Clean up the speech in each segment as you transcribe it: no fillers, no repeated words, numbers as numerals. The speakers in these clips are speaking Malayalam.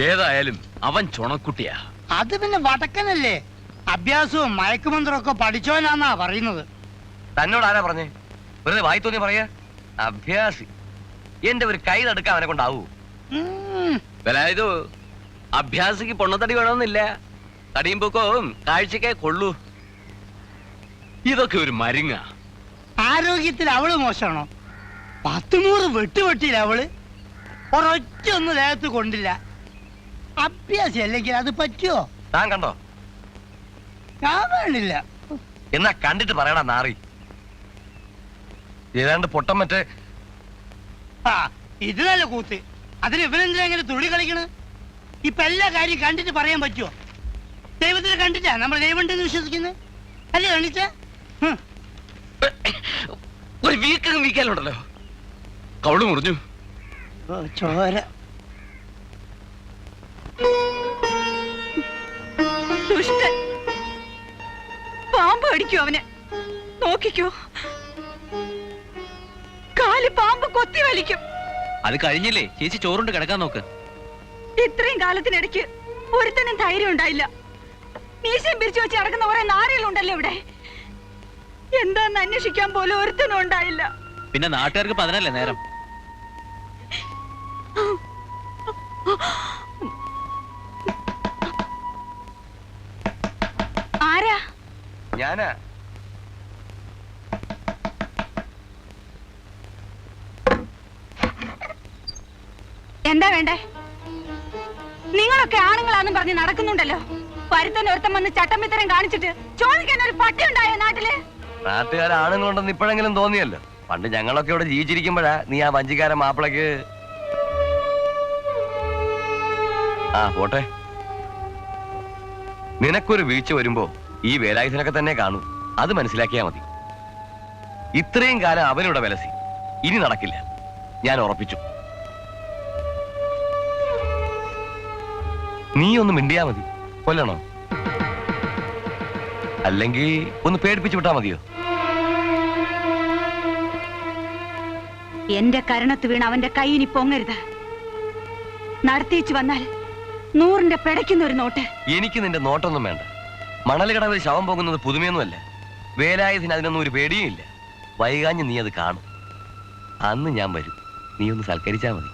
ഏതായാലും അവൻ ചുണക്കുട്ടിയാ. അത് പിന്നെ വടക്കനല്ലേ, അഭ്യാസവും മയക്കുമന്ത്രമൊക്കെ പഠിച്ചവനാന്നാ പറയുന്നത്. തന്നോട് ആരാ പറഞ്ഞേ? വെറുതെ വായി തോന്നി പറയാ. അഭ്യാസി. എന്റെ ഒരു കൈ തടുക്കാൻ അവനെ കൊണ്ടാവൂ? ഇത് അഭ്യാസിക്ക് പൊണ്ണത്തടി വേണമെന്നില്ല, തടിയും പൊക്കവും കാഴ്ചക്കേ കൊള്ളൂ. ഇതൊക്കെ ഒരു മരുങ്ങ. ആരോഗ്യത്തിൽ അവള് മോശമാണോ? 10-100 വെട്ടുവെട്ടിയില്ല അവള്, ഒരൊറ്റ ഒന്നും ദേഹത്ത് കൊണ്ടില്ല. അഭ്യാസി അല്ലെങ്കിൽ അത് പറ്റുമോ? താൻ കണ്ടോ? ഞാൻ കാണില്ല. എന്നാ കണ്ടിട്ട് പറയടാ നാറി. ഏതാണ്ട് പൊട്ടം മറ്റേ. ആ ഇത് നല്ല കൂത്ത്. അതിന് ഇവനെന്തിനാ ഇങ്ങനെ തുള്ളി കളിക്കണ്? ഇപ്പൊ എല്ലാ കാര്യം കണ്ടിട്ട് പറയാൻ പറ്റുമോ? ദൈവത്തിനെ കണ്ടിട്ടാ നമ്മൾ ദൈവം ഉണ്ടെന്ന് വിശ്വസിക്കുന്നത് അല്ലേ? കാണിച്ച ഒരു വീക്കലുണ്ടല്ലോ, കവള് മുറിഞ്ഞു. ചോര. ദുഷ്ടൻ, പാമ്പ് അടിക്കൂ അവനെ. നോക്കിക്കോ, കാല് പാമ്പ് കൊത്തി വലിക്കും. അത് കഴിഞ്ഞില്ലേ ചേച്ചി, ചോറുണ്ട് കിടക്കാൻ നോക്ക്. ഇത്രയും കാലത്തിനിടയ്ക്ക് ഒരുത്തനും ധൈര്യം ഉണ്ടായില്ല. മീശയും പിരിച്ചു വെച്ച് നടക്കുന്ന കുറെ നാരികളുണ്ടല്ലോ ഇവിടെ. എന്താന്ന് അന്വേഷിക്കാൻ പോലും ഒരുത്തനും ഉണ്ടായില്ല. പിന്നെ നാട്ടുകാർക്ക് പതിനല്ലേ നേരം. ആരാ? ഞാനാ. എന്താ വേണ്ടേ? നിങ്ങളൊക്കെ ആണുങ്ങളാന്നും പറഞ്ഞ് നടക്കുന്നുണ്ടല്ലോ. പരുത്തൻ ഒരുത്തം വന്ന് ചട്ടമ്പിത്തരം കാണിച്ചിട്ട് ചോദിക്കാൻ ഒരു പട്ടി ഉണ്ടായോ നാട്ടില്? നാട്ടുകാരാണുങ്ങളുണ്ടെന്ന് ഇപ്പോഴെങ്കിലും തോന്നിയല്ലോ. പണ്ട് ഞങ്ങളൊക്കെ ഇവിടെ ജീവിച്ചിരിക്കുമ്പോഴാ നീ ആ വഞ്ചിക്കാരൻ മാപ്പിളക്ക്. ആ പോട്ടെ, നിനക്കൊരു വീഴ്ച വരുമ്പോ ഈ വേലായുധനൊക്കെ തന്നെ കാണൂ. അത് മനസ്സിലാക്കിയാ മതി. ഇത്രയും കാലം അവനിവിടെ വിലസി, ഇനി നടക്കില്ല, ഞാൻ ഉറപ്പിച്ചു. നീ ഒന്ന് മിണ്ടിയാ മതി. കൊല്ലണോ? അല്ലെങ്കിൽ ഒന്ന് പേടിപ്പിച്ചു വിട്ടാ മതിയോ? എന്റെ കരണത്ത് വീണ് അവന്റെ കൈയിനി പൊങ്ങരുത്. നടത്തിച്ചു വന്നാൽ 100ന്റെ പിടയ്ക്കുന്ന ഒരു നോട്ട്. എനിക്ക് നിന്റെ നോട്ടൊന്നും വേണ്ട. മണലുകടവിൽ ശവം പോകുന്നത് പുതുമയൊന്നുമല്ല. വേലായുധന് അതിനൊന്നും ഒരു പേടിയും ഇല്ല. വൈകാഞ്ഞ് നീ അത് കാണും. അന്ന് ഞാൻ വരും. നീ ഒന്ന് സൽക്കരിച്ചാ മതി.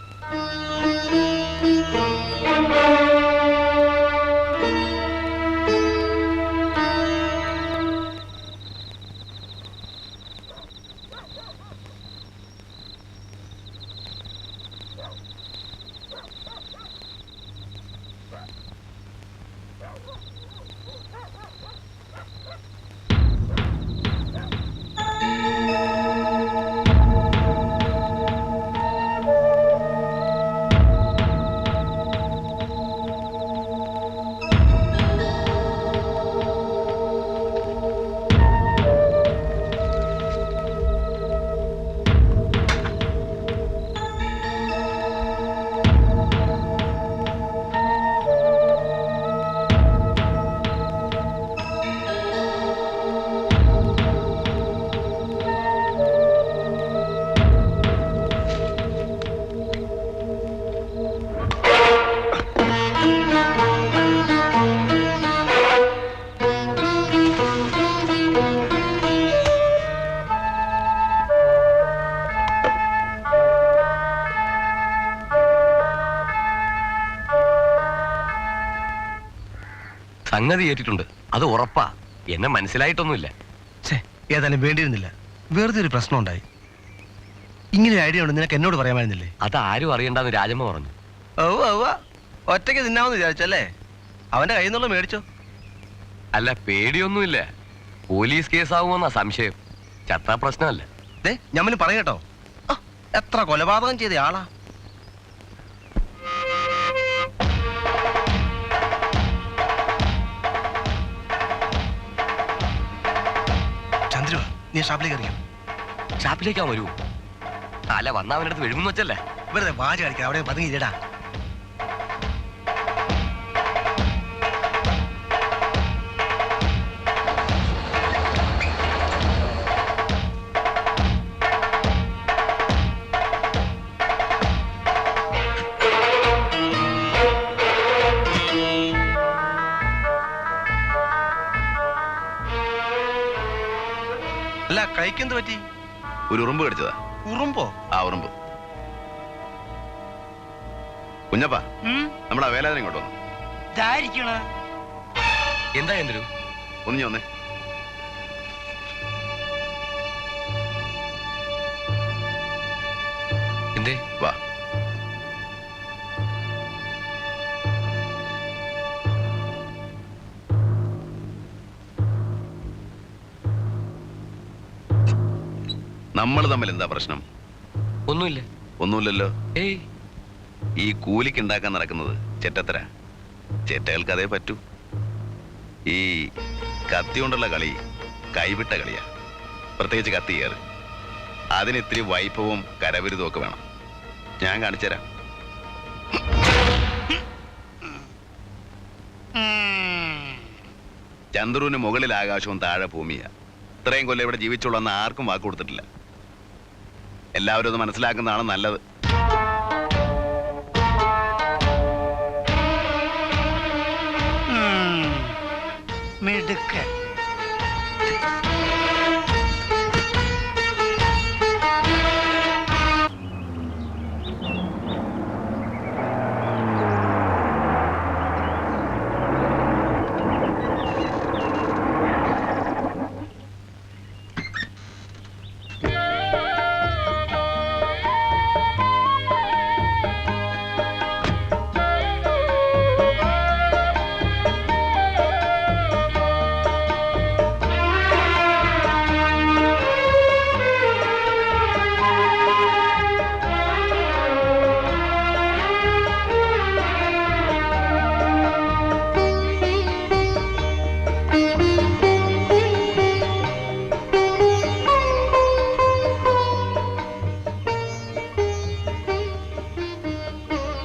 സംഗതി ഏറ്റിട്ടുണ്ട്, അത് ഉറപ്പാ. എന്നെ മനസ്സിലായിട്ടൊന്നുമില്ല. ഏതായാലും വേണ്ടിയിരുന്നില്ല. വെറുതെ ഒരു പ്രശ്നം ഉണ്ടായി. ഇങ്ങനെ ഐഡിയ ഉണ്ട് നിനക്ക് എന്നോട് പറയാമായിരുന്നില്ലേ? അത് ആരും അറിയണ്ടെന്ന് രാജമ്മ പറഞ്ഞു. ഒറ്റയ്ക്ക് തിന്നാമെന്ന് വിചാരിച്ചല്ലേ? അവന്റെ കയ്യിൽ നിന്നുള്ള മേടിച്ചോ? അല്ല, പേടിയൊന്നുമില്ല. പോലീസ് കേസാവുമെന്നാ സംശയം. ചത്താ പ്രശ്നമല്ല. ഞാൻ പറയട്ടോ, എത്ര കൊലപാതകം ചെയ്ത ആളാ. ചന്ദ്രു, നീ ഷാപ്പിലേക്ക് അറിയാം. ഷാപ്പിലേക്കാ വരുമോ? അല്ല, വന്ന അവനടുത്ത് വെഴുമെന്ന് വെച്ചല്ലേ. വെറുതെ വാച കളിക്കാം. അവിടെ പതുങ്ങിയില്ലടാ. കൈക്കെന്ത് പറ്റി? ഒരു ഉറുമ്പ് കടിച്ചതാ. ഉറുമ്പോ? ആ ഉറുമ്പ്. കുഞ്ഞപ്പാ, ഉം, നമ്മുടെ വേലാതിനെ ഇങ്ങോട്ട് വന്നു. ഇതായിരിക്കണ എന്താ ചന്ദ്രു? ഒന്ന് ഞാൻ വന്നേ. എന്തേ? വാ. നമ്മൾ തമ്മിൽ എന്താ പ്രശ്നം? ഒന്നുമില്ല. ഒന്നുമില്ലല്ലോ. ഏയ്, ഈ കൂലിക്ക് ഉണ്ടാക്കാൻ നടക്കുന്നത് ചെറ്റത്തര. ചെറ്റകൾക്ക് അതേ പറ്റൂ. ഈ കത്തി കൊണ്ടുള്ള കളി കൈവിട്ട കളിയാ. പ്രത്യേകിച്ച് കത്തി കയറ്. അതിന് ഇത്തിരി വൈഭവവും കരവിരുതും ഒക്കെ വേണം. ഞാൻ കാണിച്ചുതരാം. ചന്ദ്രുവിന് മുകളിൽ ആകാശവും താഴെ ഭൂമിയാ. ഇത്രയും കൊല്ലം ഇവിടെ ജീവിച്ചുള്ളെന്ന് ആർക്കും വാക്ക് കൊടുത്തിട്ടില്ല. എല്ലാവരും അത് മനസ്സിലാക്കുന്നതാണ് നല്ലത്. മിടുക്കൻ.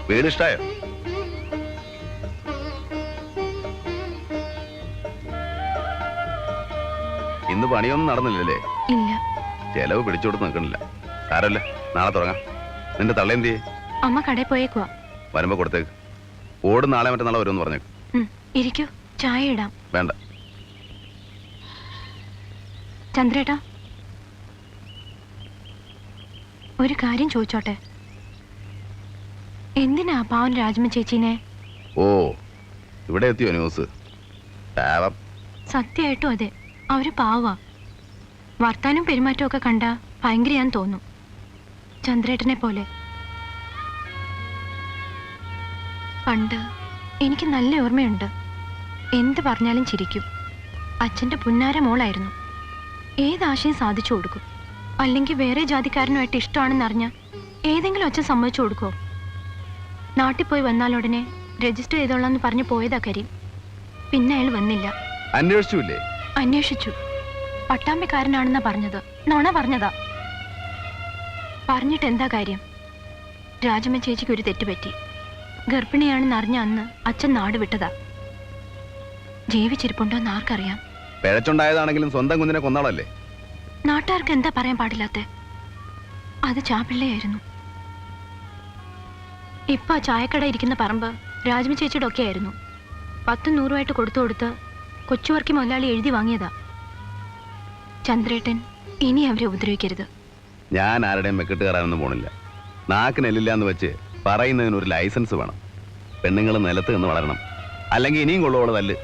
വീട് ഇഷ്ടായോ? ഇന്ന് പണിയൊന്നും നടന്നില്ലല്ലേ? ഇല്ല. ചെലവ് പിടിച്ചോടുത്ത് നിൽക്കണില്ല. സാരല്ല, നാളെ തുടങ്ങാം. നിന്റെ തള്ളേന്തിയെ? അമ്മ കടയിൽ പോയേക്കുവാ. വരുമ്പോ കൊടുത്തേക്ക്. ഓട് നാളെ മറ്റന്നാളെ വരുമെന്ന് പറഞ്ഞേക്ക്. ഇരിക്കൂ, ചായ ഇടാം. വേണ്ട. ചന്ദ്രേട്ടാ, ഒരു കാര്യം ചോദിച്ചോട്ടെ? എന്തിനാ പാവൻ രാജമ്മ ചേച്ചീനെ? ഓ, ഇവിടെ എത്തിയോ ന്യൂസ്? പാവം. സത്യമായിട്ടും അതെ, അവര് പാവാ. വർത്താനം പെരുമാറ്റവും ഒക്കെ കണ്ട ഭയങ്കരയാന്ന് തോന്നും, ചന്ദ്രേട്ടനെ പോലെ. പണ്ട് എനിക്ക് നല്ല ഓർമ്മയുണ്ട്. എന്ത് പറഞ്ഞാലും ചിരിക്കും. അച്ഛൻ്റെ പുന്നാര മോളായിരുന്നു. ഏതാശയം സാധിച്ചു കൊടുക്കും. അല്ലെങ്കിൽ വേറെ ജാതിക്കാരനുമായിട്ട് ഇഷ്ടമാണെന്നറിഞ്ഞ ഏതെങ്കിലും അച്ഛൻ സമ്മതിച്ചു കൊടുക്കോ? നാട്ടിൽ പോയി വന്നാലുടനെ രജിസ്റ്റർ ചെയ്തോളാന്ന് പറഞ്ഞു പോയതാ കരീം. പിന്നെ അയാൾ വന്നില്ല. അന്വേഷിച്ചില്ലേ? അന്വേഷിച്ചു. പട്ടാമ്പിക്കാരനാണെന്നാ പറഞ്ഞത്. നുണ പറഞ്ഞതാ. പറഞ്ഞിട്ട് എന്താ കാര്യം? രാജമ്മ ചേച്ചിക്ക് ഒരു തെറ്റുപറ്റി. ഗർഭിണിയാണെന്ന് അറിഞ്ഞ അന്ന് അച്ഛൻ നാട് വിട്ടതാ. ജീവിച്ചിരിപ്പുണ്ടോന്ന് ആർക്കറിയാം? പിഴച്ചുണ്ടായതാണെങ്കിലും സ്വന്തം കുഞ്ഞിനെ കൊന്നാളല്ലേ? നാട്ടുകാർക്ക് എന്താ പറയാൻ പാടില്ലാത്ത? അത് ചാപ്പിള്ളയായിരുന്നു. ഇപ്പൊ ആ ചായക്കട ഇരിക്കുന്ന പറമ്പ് രാജമ്മ ചേച്ചിയുടെ ഒക്കെ ആയിരുന്നു. 10-100 കൊടുത്ത് കൊച്ചുവർക്കി മുതലാളി എഴുതി വാങ്ങിയതാ. ചന്ദ്രേട്ടൻ ഇനി അവരെ ഉപദ്രവിക്കരുത്. ഞാൻ ആരുടെയും മെക്കിട്ട് കയറാനൊന്നും പോണില്ല. നാക്കിനെല്ലില്ല എന്ന് വെച്ച് പറയുന്നതിന് ഒരു ലൈസൻസ് വേണം. പെണ്ണുങ്ങൾ നിലത്ത് നിന്ന് വളരണം, അല്ലെങ്കിൽ ഇനിയും കൊള്ളുവോളെ തല്ല്.